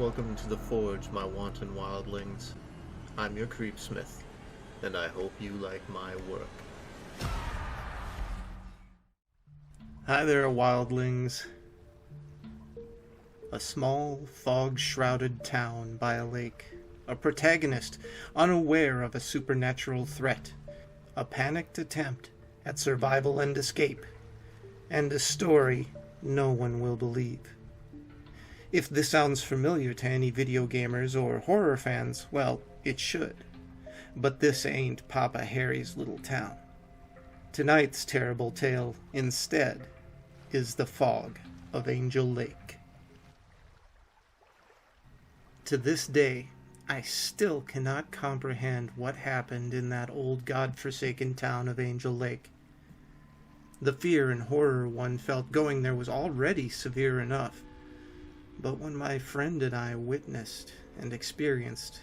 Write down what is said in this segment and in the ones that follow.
Welcome to the Forge, my wanton wildlings. I'm your creepsmith, and I hope you like my work. Hi there, wildlings. A small, fog-shrouded town by a lake. A protagonist, unaware of a supernatural threat. A panicked attempt at survival and escape. And a story no one will believe. If this sounds familiar to any video gamers or horror fans, well, it should. But this ain't Papa Harry's little town. Tonight's terrible tale, instead, is the fog of Angel Lake. To this day, I still cannot comprehend what happened in that old god-forsaken town of Angel Lake. The fear and horror one felt going there was already severe enough. But what my friend and I witnessed and experienced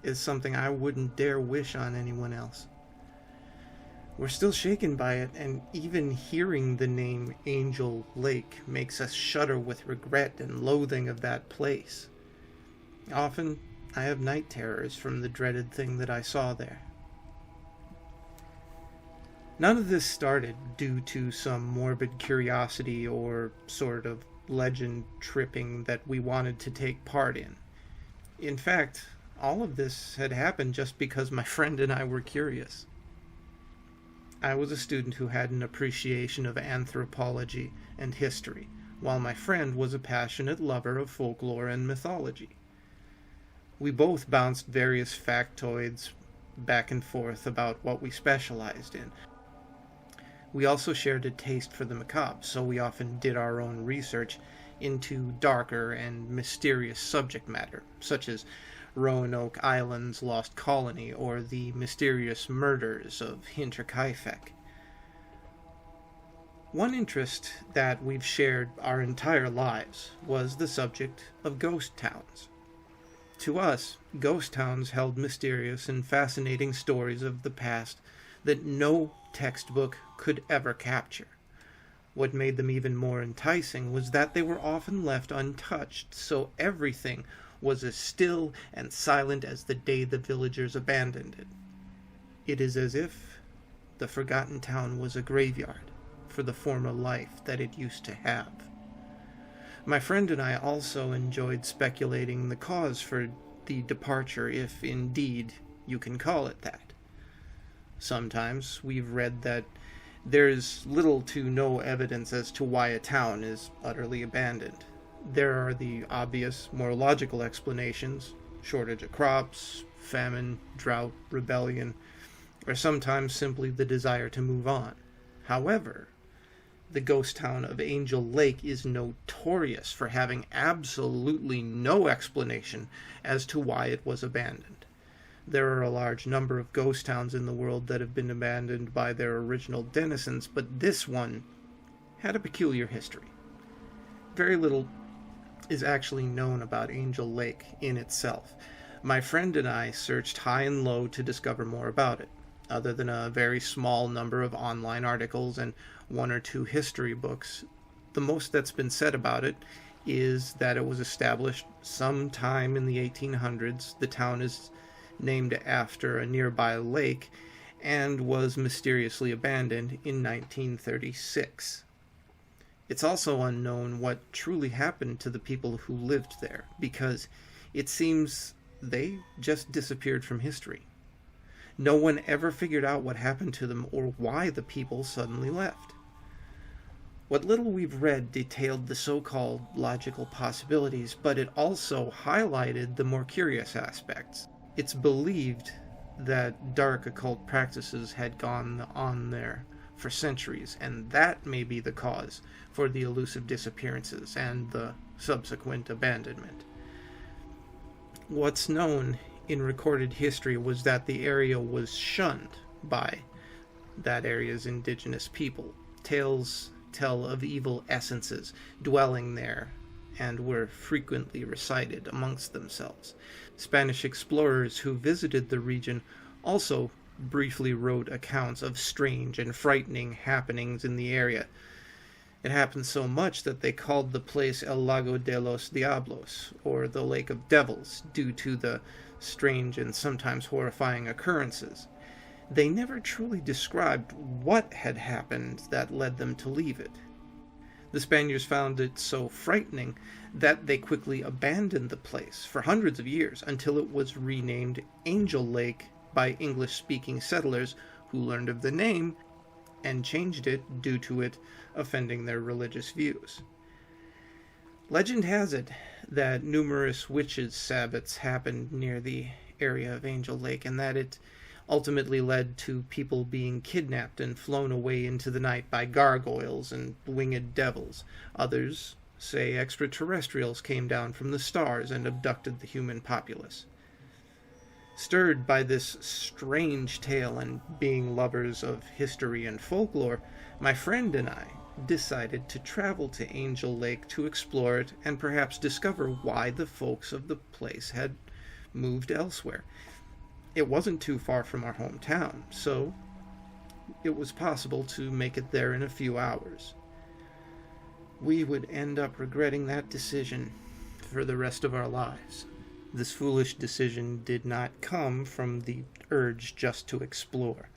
is something I wouldn't dare wish on anyone else. We're still shaken by it, and even hearing the name Angel Lake makes us shudder with regret and loathing of that place. Often, I have night terrors from the dreaded thing that I saw there. None of this started due to some morbid curiosity or sort of legend tripping that we wanted to take part in. In fact, all of this had happened just because my friend and I were curious. I was a student who had an appreciation of anthropology and history, while my friend was a passionate lover of folklore and mythology. We both bounced various factoids back and forth about what we specialized in. We also shared a taste for the macabre, so we often did our own research into darker and mysterious subject matter, such as Roanoke Island's lost colony or the mysterious murders of Hinterkaifeck. One interest that we've shared our entire lives was the subject of ghost towns. To us, ghost towns held mysterious and fascinating stories of the past that no textbook could ever capture. What made them even more enticing was that they were often left untouched, so everything was as still and silent as the day the villagers abandoned it. It is as if the forgotten town was a graveyard for the former life that it used to have. My friend and I also enjoyed speculating the cause for the departure, if indeed you can call it that. Sometimes we've read that there's little to no evidence as to why a town is utterly abandoned. There are the obvious, more logical explanations: shortage of crops, famine, drought, rebellion, or sometimes simply the desire to move on. However, the ghost town of Angel Lake is notorious for having absolutely no explanation as to why it was abandoned. There are a large number of ghost towns in the world that have been abandoned by their original denizens, but this one had a peculiar history. Very little is actually known about Angel Lake in itself. My friend and I searched high and low to discover more about it, other than a very small number of online articles and one or two history books. The most that's been said about it is that it was established sometime in the 1800s. The town is named after a nearby lake, and was mysteriously abandoned in 1936. It's also unknown what truly happened to the people who lived there, because it seems they just disappeared from history. No one ever figured out what happened to them or why the people suddenly left. What little we've read detailed the so-called logical possibilities, but it also highlighted the more curious aspects. It's believed that dark occult practices had gone on there for centuries, and that may be the cause for the elusive disappearances and the subsequent abandonment. What's known in recorded history was that the area was shunned by that area's indigenous people. Tales tell of evil essences dwelling there and were frequently recited amongst themselves. Spanish explorers who visited the region also briefly wrote accounts of strange and frightening happenings in the area, It happened so much that they called the place El Lago de los Diablos, or the Lake of Devils, due to the strange and sometimes horrifying occurrences. They never truly described what had happened that led them to leave it. The Spaniards found it so frightening that they quickly abandoned the place for hundreds of years until it was renamed Angel Lake by English-speaking settlers who learned of the name and changed it due to it offending their religious views. Legend has it that numerous witches' sabbats happened near the area of Angel Lake, and that it ultimately led to people being kidnapped and flown away into the night by gargoyles and winged devils. Others say extraterrestrials came down from the stars and abducted the human populace. Stirred by this strange tale and being lovers of history and folklore, my friend and I decided to travel to Angel Lake to explore it and perhaps discover why the folks of the place had moved elsewhere. It wasn't too far from our hometown, so it was possible to make it there in a few hours. We would end up regretting that decision for the rest of our lives. This foolish decision did not come from the urge just to explore.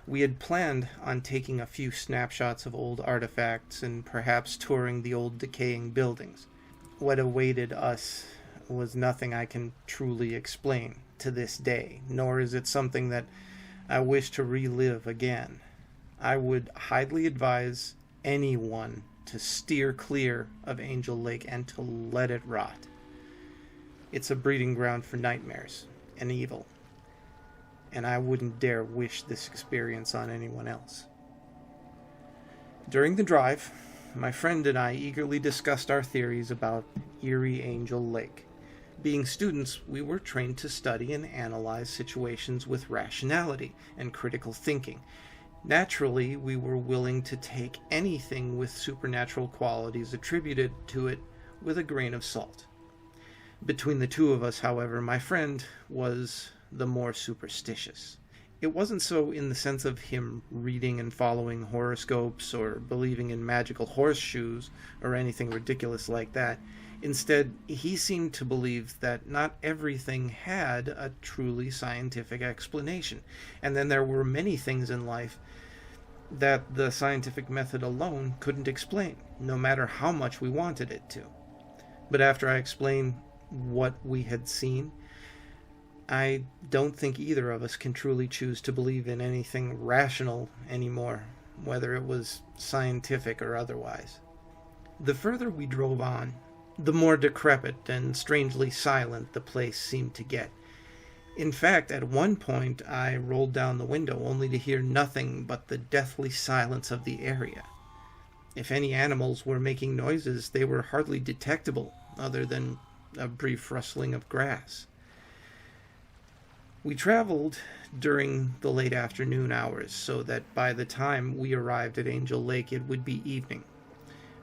We had planned on taking a few snapshots of old artifacts and perhaps touring the old decaying buildings. What awaited us was nothing I can truly explain to this day, nor is it something that I wish to relive again. I would highly advise anyone to steer clear of Angel Lake and to let it rot. It's a breeding ground for nightmares and evil, and I wouldn't dare wish this experience on anyone else. During the drive, my friend and I eagerly discussed our theories about eerie Angel Lake. Being students, we were trained to study and analyze situations with rationality and critical thinking. Naturally, we were willing to take anything with supernatural qualities attributed to it with a grain of salt. Between the two of us, however, my friend was the more superstitious. It wasn't so in the sense of him reading and following horoscopes or believing in magical horseshoes or anything ridiculous like that. Instead, he seemed to believe that not everything had a truly scientific explanation, and then there were many things in life that the scientific method alone couldn't explain, no matter how much we wanted it to. But after I explained what we had seen, I don't think either of us can truly choose to believe in anything rational anymore, whether it was scientific or otherwise. The further we drove on, the more decrepit and strangely silent the place seemed to get. In fact, at one point I rolled down the window only to hear nothing but the deathly silence of the area. If any animals were making noises, they were hardly detectable, other than a brief rustling of grass. We traveled during the late afternoon hours, so that by the time we arrived at Angel Lake it would be evening.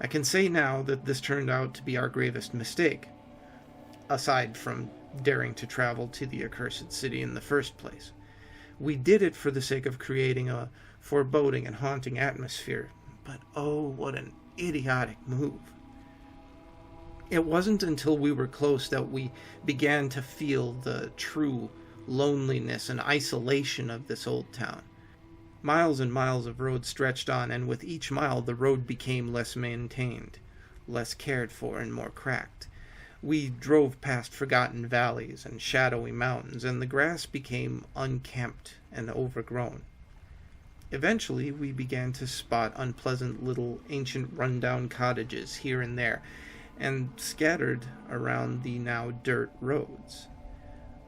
I can say now that this turned out to be our gravest mistake, aside from daring to travel to the accursed city in the first place. We did it for the sake of creating a foreboding and haunting atmosphere, but oh, what an idiotic move. It wasn't until we were close that we began to feel the true loneliness and isolation of this old town. Miles and miles of road stretched on, and with each mile the road became less maintained, less cared for, and more cracked. We drove past forgotten valleys and shadowy mountains, and the grass became unkempt and overgrown. Eventually, we began to spot unpleasant little ancient run-down cottages here and there, and scattered around the now dirt roads.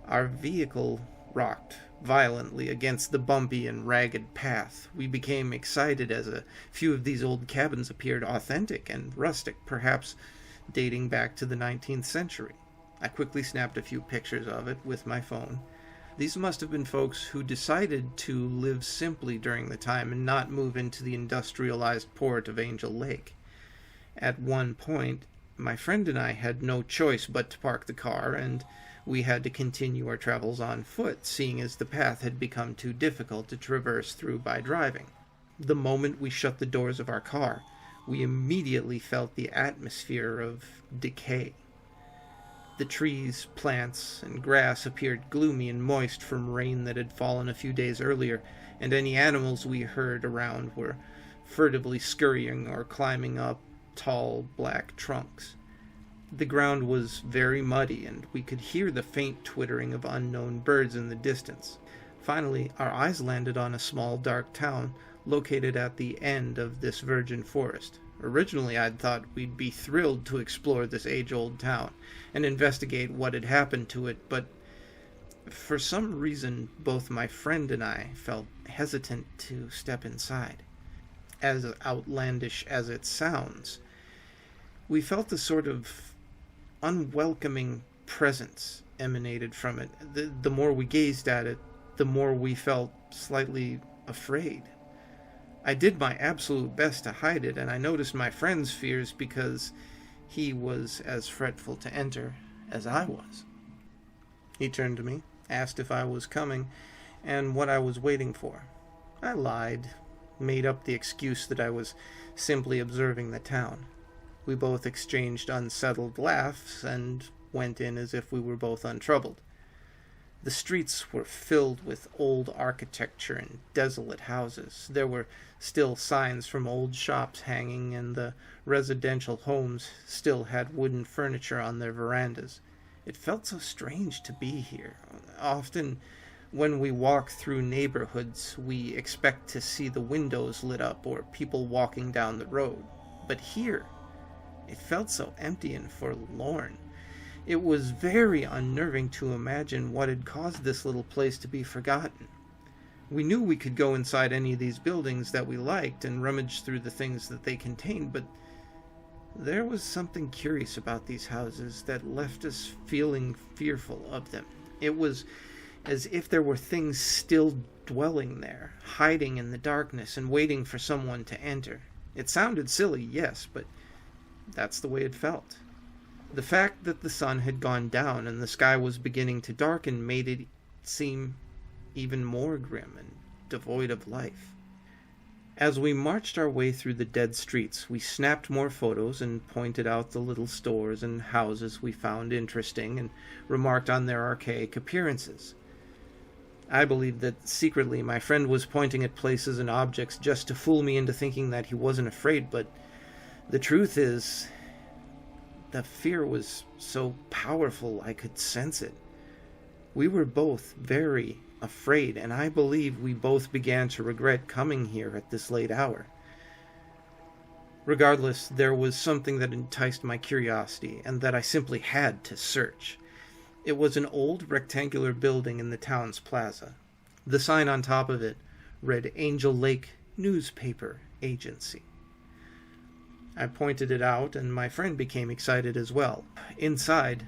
Our vehicle rocked violently against the bumpy and ragged path. We became excited as a few of these old cabins appeared authentic and rustic, perhaps dating back to the 19th century. I quickly snapped a few pictures of it with my phone. These must have been folks who decided to live simply during the time and not move into the industrialized port of Angel Lake. At one point, my friend and I had no choice but to park the car, and we had to continue our travels on foot, seeing as the path had become too difficult to traverse through by driving. The moment we shut the doors of our car, we immediately felt the atmosphere of decay. The trees, plants, and grass appeared gloomy and moist from rain that had fallen a few days earlier, and any animals we heard around were furtively scurrying or climbing up tall black trunks. The ground was very muddy, and we could hear the faint twittering of unknown birds in the distance. Finally, our eyes landed on a small dark town located at the end of this virgin forest. Originally, I'd thought we'd be thrilled to explore this age-old town and investigate what had happened to it, but for some reason, both my friend and I felt hesitant to step inside. As outlandish as it sounds, we felt a sort of unwelcoming presence emanated from it. The more we gazed at it, the more we felt slightly afraid. I did my absolute best to hide it, and I noticed my friend's fears because he was as fretful to enter as I was. He turned to me, asked if I was coming, and what I was waiting for. I lied, made up the excuse that I was simply observing the town. We both exchanged unsettled laughs and went in as if we were both untroubled. The streets were filled with old architecture and desolate houses. There were still signs from old shops hanging, and the residential homes still had wooden furniture on their verandas. It felt so strange to be here. Often, when we walk through neighborhoods, we expect to see the windows lit up or people walking down the road. But here, it felt so empty and forlorn. It was very unnerving to imagine what had caused this little place to be forgotten. We knew we could go inside any of these buildings that we liked and rummage through the things that they contained, but there was something curious about these houses that left us feeling fearful of them. It was as if there were things still dwelling there, hiding in the darkness and waiting for someone to enter. It sounded silly, yes, but that's the way it felt. The fact that the sun had gone down and the sky was beginning to darken made it seem even more grim and devoid of life. As we marched our way through the dead streets, we snapped more photos and pointed out the little stores and houses we found interesting and remarked on their archaic appearances. I believed that secretly my friend was pointing at places and objects just to fool me into thinking that he wasn't afraid, but the truth is, the fear was so powerful I could sense it. We were both very afraid, and I believe we both began to regret coming here at this late hour. Regardless, there was something that enticed my curiosity, and that I simply had to search. It was an old rectangular building in the town's plaza. The sign on top of it read Angel Lake Newspaper Agency. I pointed it out, and my friend became excited as well. Inside,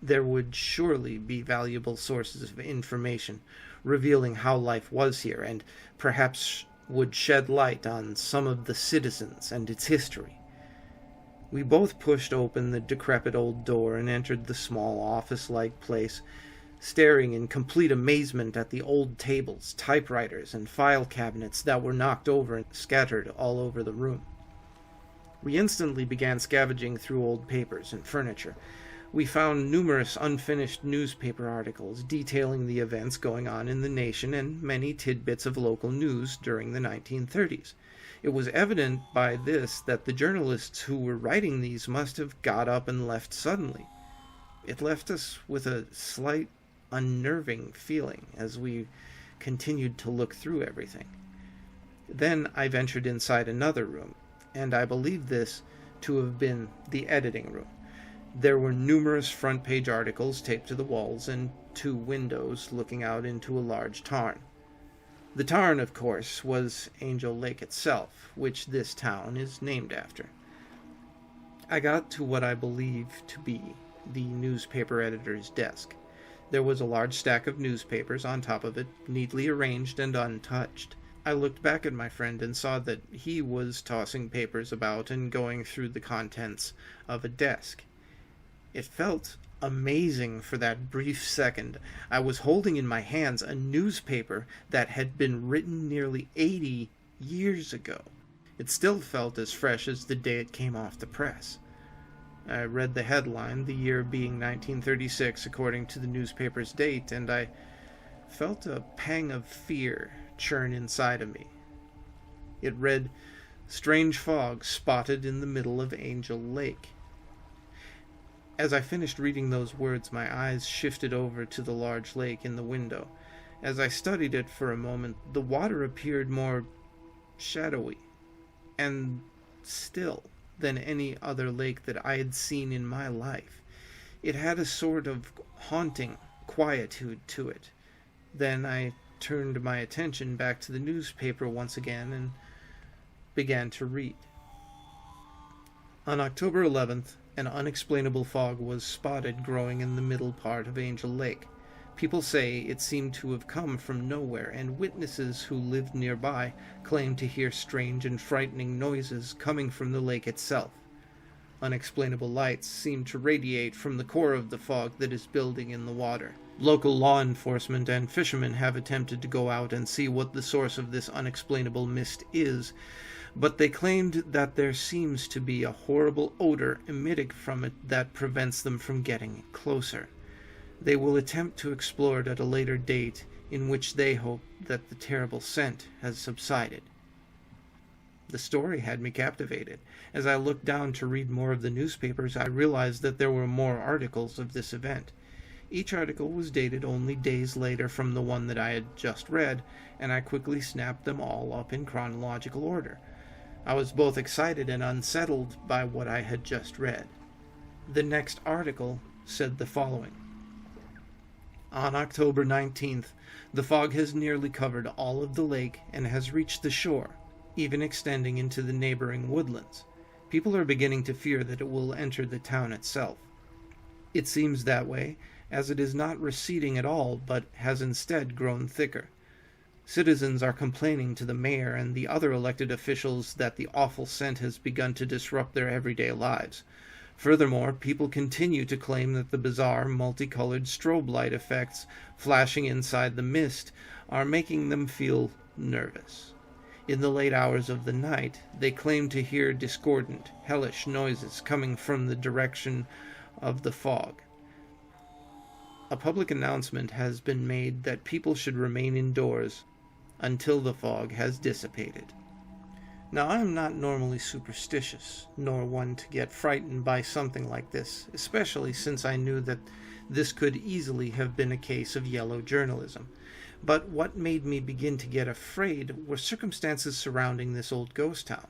there would surely be valuable sources of information revealing how life was here, and perhaps would shed light on some of the citizens and its history. We both pushed open the decrepit old door and entered the small office-like place, staring in complete amazement at the old tables, typewriters, and file cabinets that were knocked over and scattered all over the room. We instantly began scavenging through old papers and furniture. We found numerous unfinished newspaper articles detailing the events going on in the nation and many tidbits of local news during the 1930s. It was evident by this that the journalists who were writing these must have got up and left suddenly. It left us with a slight unnerving feeling as we continued to look through everything. Then I ventured inside another room, and I believe this to have been the editing room. There were numerous front-page articles taped to the walls and 2 windows looking out into a large tarn. The tarn, of course, was Angel Lake itself, which this town is named after. I got to what I believe to be the newspaper editor's desk. There was a large stack of newspapers on top of it, neatly arranged and untouched. I looked back at my friend and saw that he was tossing papers about and going through the contents of a desk. It felt amazing for that brief second. I was holding in my hands a newspaper that had been written nearly 80 years ago. It still felt as fresh as the day it came off the press. I read the headline, the year being 1936 according to the newspaper's date, and I felt a pang of fear churn inside of me. It read, "Strange fog spotted in the middle of Angel Lake." As I finished reading those words, my eyes shifted over to the large lake in the window. As I studied it for a moment, the water appeared more shadowy and still than any other lake that I had seen in my life. It had a sort of haunting quietude to it. Then I turned my attention back to the newspaper once again and began to read. On October 11th, an unexplainable fog was spotted growing in the middle part of Angel Lake. People say it seemed to have come from nowhere, and witnesses who lived nearby claimed to hear strange and frightening noises coming from the lake itself. Unexplainable lights seemed to radiate from the core of the fog that is building in the water. Local law enforcement and fishermen have attempted to go out and see what the source of this unexplainable mist is, but they claimed that there seems to be a horrible odor emitting from it that prevents them from getting closer. They will attempt to explore it at a later date, in which they hope that the terrible scent has subsided. The story had me captivated. As I looked down to read more of the newspapers, I realized that there were more articles of this event. Each article was dated only days later from the one that I had just read, and I quickly snapped them all up in chronological order. I was both excited and unsettled by what I had just read. The next article said the following. On October 19th, the fog has nearly covered all of the lake and has reached the shore, even extending into the neighboring woodlands. People are beginning to fear that it will enter the town itself. It seems that way, as it is not receding at all, but has instead grown thicker. Citizens are complaining to the mayor and the other elected officials that the awful scent has begun to disrupt their everyday lives. Furthermore, people continue to claim that the bizarre, multicolored strobe light effects flashing inside the mist are making them feel nervous. In the late hours of the night, they claim to hear discordant, hellish noises coming from the direction of the fog. A public announcement has been made that people should remain indoors until the fog has dissipated. Now, I am not normally superstitious, nor one to get frightened by something like this, especially since I knew that this could easily have been a case of yellow journalism. But what made me begin to get afraid were circumstances surrounding this old ghost town.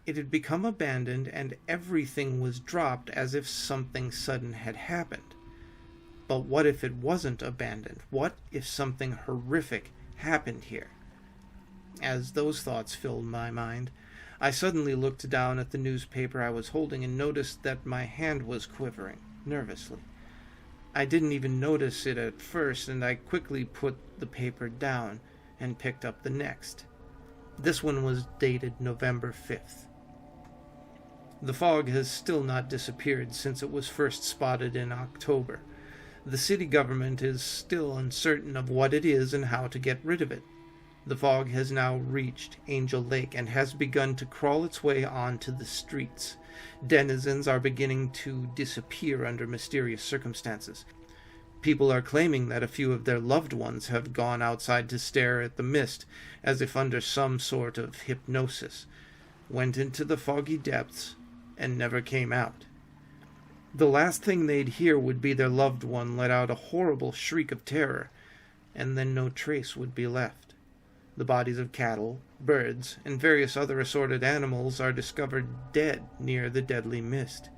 It had become abandoned, and everything was dropped as if something sudden had happened. But what if it wasn't abandoned? What if something horrific happened here? As those thoughts filled my mind, I suddenly looked down at the newspaper I was holding and noticed that my hand was quivering nervously. I didn't even notice it at first, and I quickly put the paper down and picked up the next. This one was dated November 5th. The fog has still not disappeared since it was first spotted in October. The city government is still uncertain of what it is and how to get rid of it. The fog has now reached Angel Lake and has begun to crawl its way onto the streets. Denizens are beginning to disappear under mysterious circumstances. People are claiming that a few of their loved ones have gone outside to stare at the mist, as if under some sort of hypnosis, went into the foggy depths, and never came out. The last thing they'd hear would be their loved one let out a horrible shriek of terror, and then no trace would be left. The bodies of cattle, birds, and various other assorted animals are discovered dead near the deadly mist.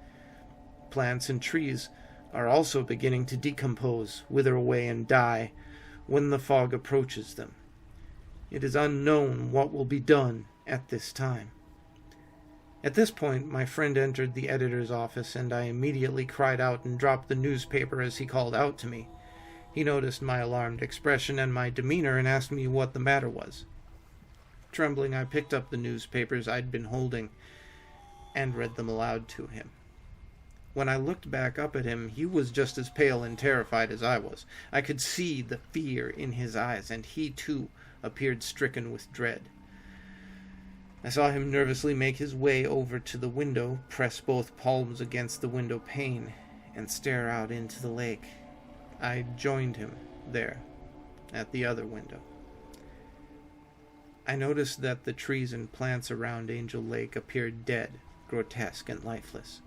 Plants and trees are also beginning to decompose, wither away, and die when the fog approaches them. It is unknown what will be done at this time. At this point, my friend entered the editor's office, and I immediately cried out and dropped the newspaper as he called out to me. He noticed my alarmed expression and my demeanor and asked me what the matter was. Trembling, I picked up the newspapers I'd been holding and read them aloud to him. When I looked back up at him, he was just as pale and terrified as I was. I could see the fear in his eyes, and he, too, appeared stricken with dread. I saw him nervously make his way over to the window, press both palms against the window pane, and stare out into the lake. I joined him there, at the other window. I noticed that the trees and plants around Angel Lake appeared dead, grotesque, and lifeless.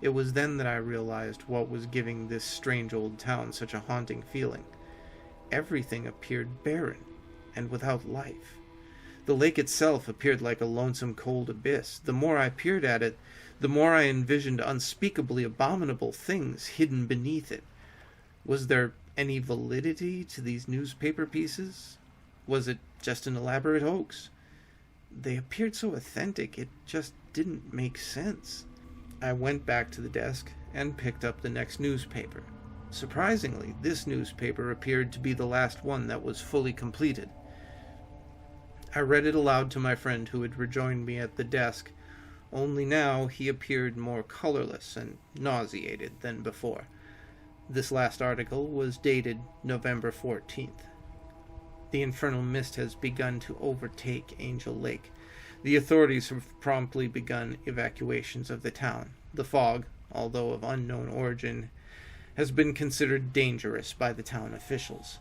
It was then that I realized what was giving this strange old town such a haunting feeling. Everything appeared barren and without life. The lake itself appeared like a lonesome cold abyss. The more I peered at it, the more I envisioned unspeakably abominable things hidden beneath it. Was there any validity to these newspaper pieces? Was it just an elaborate hoax? They appeared so authentic, it just didn't make sense. I went back to the desk and picked up the next newspaper. Surprisingly, this newspaper appeared to be the last one that was fully completed. I read it aloud to my friend who had rejoined me at the desk, only now he appeared more colorless and nauseated than before. This last article was dated November 14th. The infernal mist has begun to overtake Angel Lake. The authorities have promptly begun evacuations of the town. The fog, although of unknown origin, has been considered dangerous by the town officials.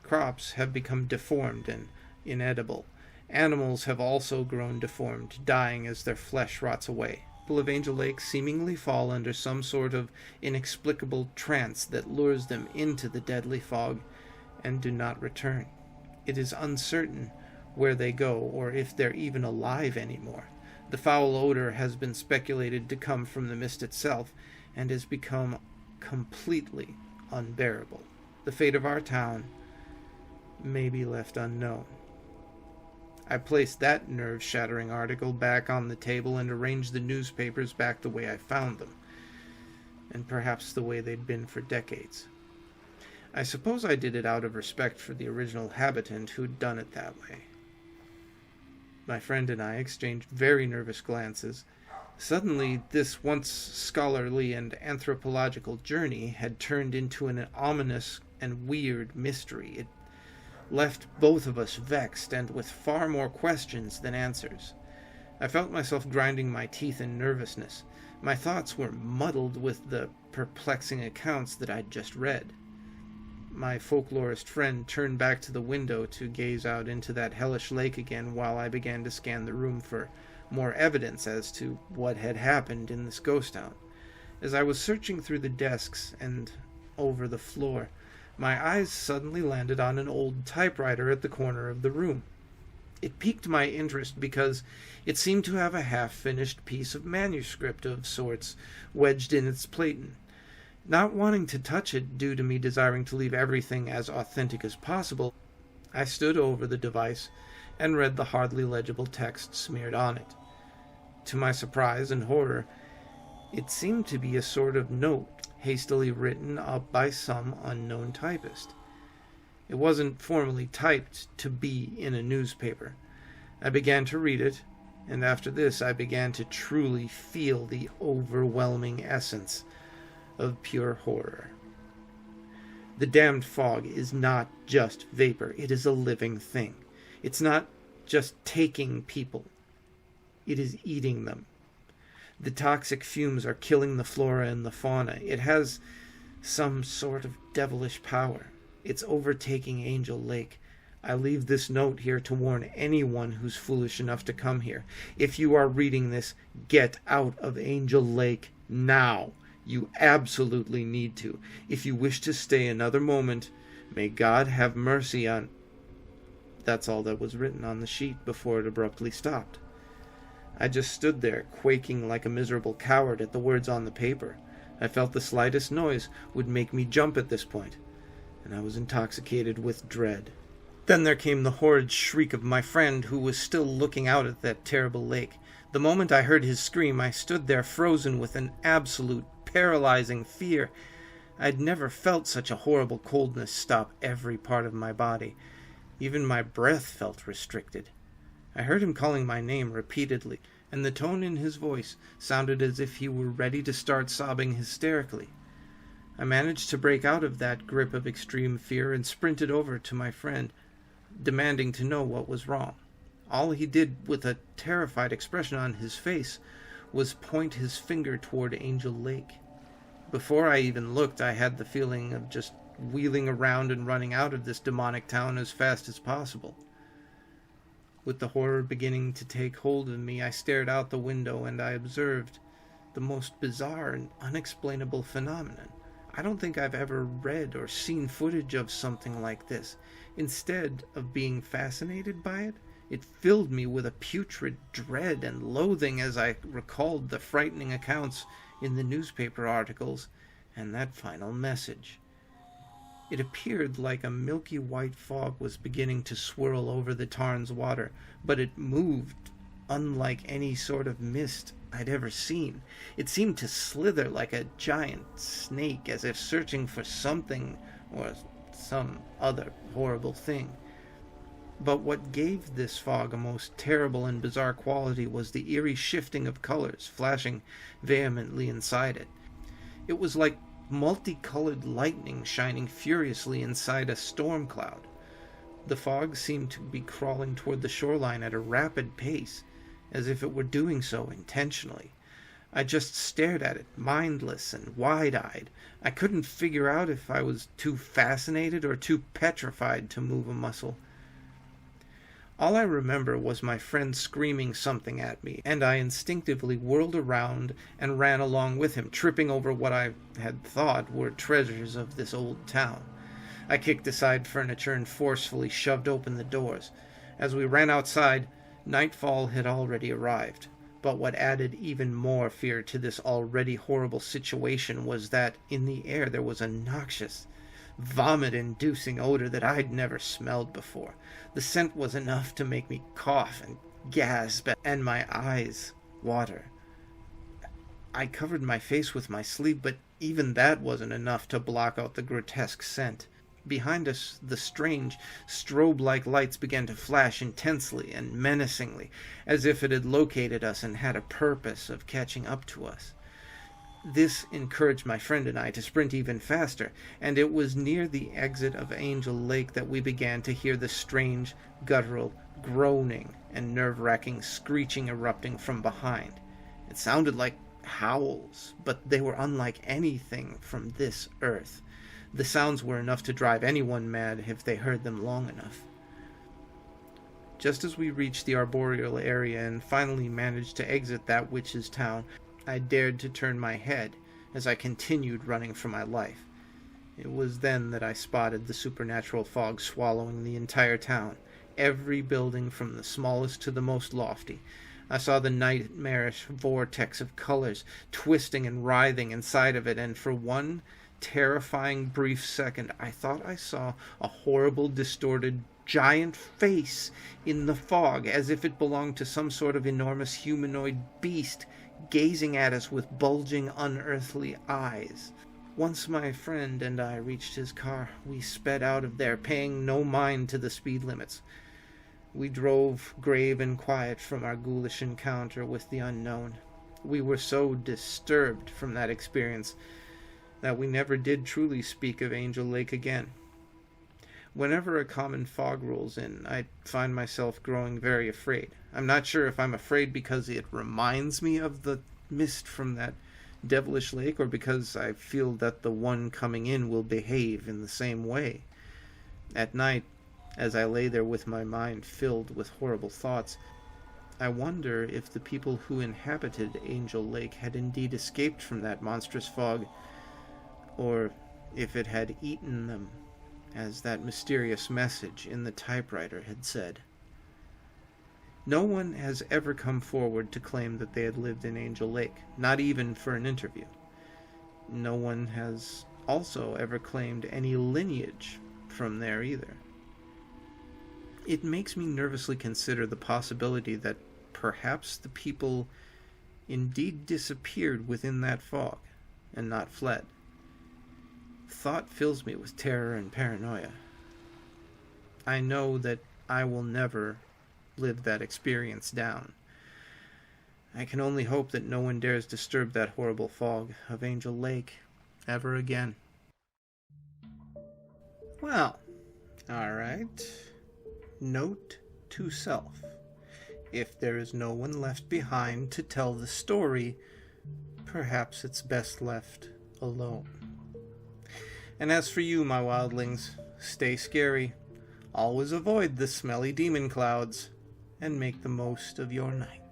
Crops have become deformed and inedible. Animals have also grown deformed, dying as their flesh rots away. People of Angel Lake seemingly fall under some sort of inexplicable trance that lures them into the deadly fog and do not return. It is uncertain where they go or if they're even alive anymore. The foul odor has been speculated to come from the mist itself and has become completely unbearable. The fate of our town may be left unknown. I placed that nerve-shattering article back on the table and arranged the newspapers back the way I found them, and perhaps the way they'd been for decades. I suppose I did it out of respect for the original habitant who'd done it that way. My friend and I exchanged very nervous glances. Suddenly, this once scholarly and anthropological journey had turned into an ominous and weird mystery. It left both of us vexed and with far more questions than answers. I felt myself grinding my teeth in nervousness. My thoughts were muddled with the perplexing accounts that I'd just read. My folklorist friend turned back to the window to gaze out into that hellish lake again while I began to scan the room for more evidence as to what had happened in this ghost town. As I was searching through the desks and over the floor, my eyes suddenly landed on an old typewriter at the corner of the room. It piqued my interest because it seemed to have a half-finished piece of manuscript of sorts wedged in its platen. Not wanting to touch it due to me desiring to leave everything as authentic as possible, I stood over the device and read the hardly legible text smeared on it. To my surprise and horror, it seemed to be a sort of note hastily written up by some unknown typist. It wasn't formally typed to be in a newspaper. I began to read it, and after this I began to truly feel the overwhelming essence of pure horror. The damned fog is not just vapor, it is a living thing. It's not just taking people, it is eating them. The toxic fumes are killing the flora and the fauna. It has some sort of devilish power. It's overtaking Angel Lake. I leave this note here to warn anyone who's foolish enough to come here. If you are reading this, get out of Angel Lake now. You absolutely need to. If you wish to stay another moment, may God have mercy on... That's all that was written on the sheet before it abruptly stopped. I just stood there, quaking like a miserable coward at the words on the paper. I felt the slightest noise would make me jump at this point, and I was intoxicated with dread. Then there came the horrid shriek of my friend, who was still looking out at that terrible lake. The moment I heard his scream, I stood there frozen with an absolute paralyzing fear. I'd never felt such a horrible coldness stop every part of my body. Even my breath felt restricted. I heard him calling my name repeatedly, and the tone in his voice sounded as if he were ready to start sobbing hysterically. I managed to break out of that grip of extreme fear and sprinted over to my friend, demanding to know what was wrong. All he did, with a terrified expression on his face, was point his finger toward Angel Lake. Before I even looked, I had the feeling of just wheeling around and running out of this demonic town as fast as possible. With the horror beginning to take hold of me, I stared out the window and I observed the most bizarre and unexplainable phenomenon. I don't think I've ever read or seen footage of something like this. Instead of being fascinated by it, it filled me with a putrid dread and loathing as I recalled the frightening accounts in the newspaper articles and that final message. It appeared like a milky white fog was beginning to swirl over the tarn's water, but it moved unlike any sort of mist I'd ever seen. It seemed to slither like a giant snake, as if searching for something or some other horrible thing. But what gave this fog a most terrible and bizarre quality was the eerie shifting of colors flashing vehemently inside it. It was like multicolored lightning shining furiously inside a storm cloud. The fog seemed to be crawling toward the shoreline at a rapid pace, as if it were doing so intentionally. I just stared at it, mindless and wide-eyed. I couldn't figure out if I was too fascinated or too petrified to move a muscle. All I remember was my friend screaming something at me, and I instinctively whirled around and ran along with him, tripping over what I had thought were treasures of this old town. I kicked aside furniture and forcefully shoved open the doors. As we ran outside, nightfall had already arrived. But what added even more fear to this already horrible situation was that in the air there was a noxious, vomit-inducing odor that I'd never smelled before. The scent was enough to make me cough and gasp and my eyes water. I covered my face with my sleeve, but even that wasn't enough to block out the grotesque scent. Behind us, the strange, strobe-like lights began to flash intensely and menacingly, as if it had located us and had a purpose of catching up to us. This encouraged my friend and I to sprint even faster, and it was near the exit of Angel Lake that we began to hear the strange, guttural, groaning and nerve-wracking screeching erupting from behind. It sounded like howls, but they were unlike anything from this earth. The sounds were enough to drive anyone mad if they heard them long enough. Just as we reached the arboreal area and finally managed to exit that witch's town, I dared to turn my head as I continued running for my life. It was then that I spotted the supernatural fog swallowing the entire town, every building from the smallest to the most lofty. I saw the nightmarish vortex of colors twisting and writhing inside of it, and for one terrifying brief second I thought I saw a horrible, distorted, giant face in the fog, as if it belonged to some sort of enormous humanoid beast, gazing at us with bulging, unearthly eyes. Once my friend and I reached his car, we sped out of there, paying no mind to the speed limits. We drove grave and quiet from our ghoulish encounter with the unknown. We were so disturbed from that experience that we never did truly speak of Angel Lake again. Whenever a common fog rolls in, I find myself growing very afraid. I'm not sure if I'm afraid because it reminds me of the mist from that devilish lake, or because I feel that the one coming in will behave in the same way. At night, as I lay there with my mind filled with horrible thoughts, I wonder if the people who inhabited Angel Lake had indeed escaped from that monstrous fog, or if it had eaten them, as that mysterious message in the typewriter had said. No one has ever come forward to claim that they had lived in Angel Lake, not even for an interview. No one has also ever claimed any lineage from there either. It makes me nervously consider the possibility that perhaps the people indeed disappeared within that fog and not fled. Thought fills me with terror and paranoia. I know that I will never live that experience down. I can only hope that no one dares disturb that horrible fog of Angel Lake ever again. Well, alright. Note to self. if there is no one left behind to tell the story, perhaps it's best left alone. And as for you, my wildlings, stay scary, always avoid the smelly demon clouds, and make the most of your night.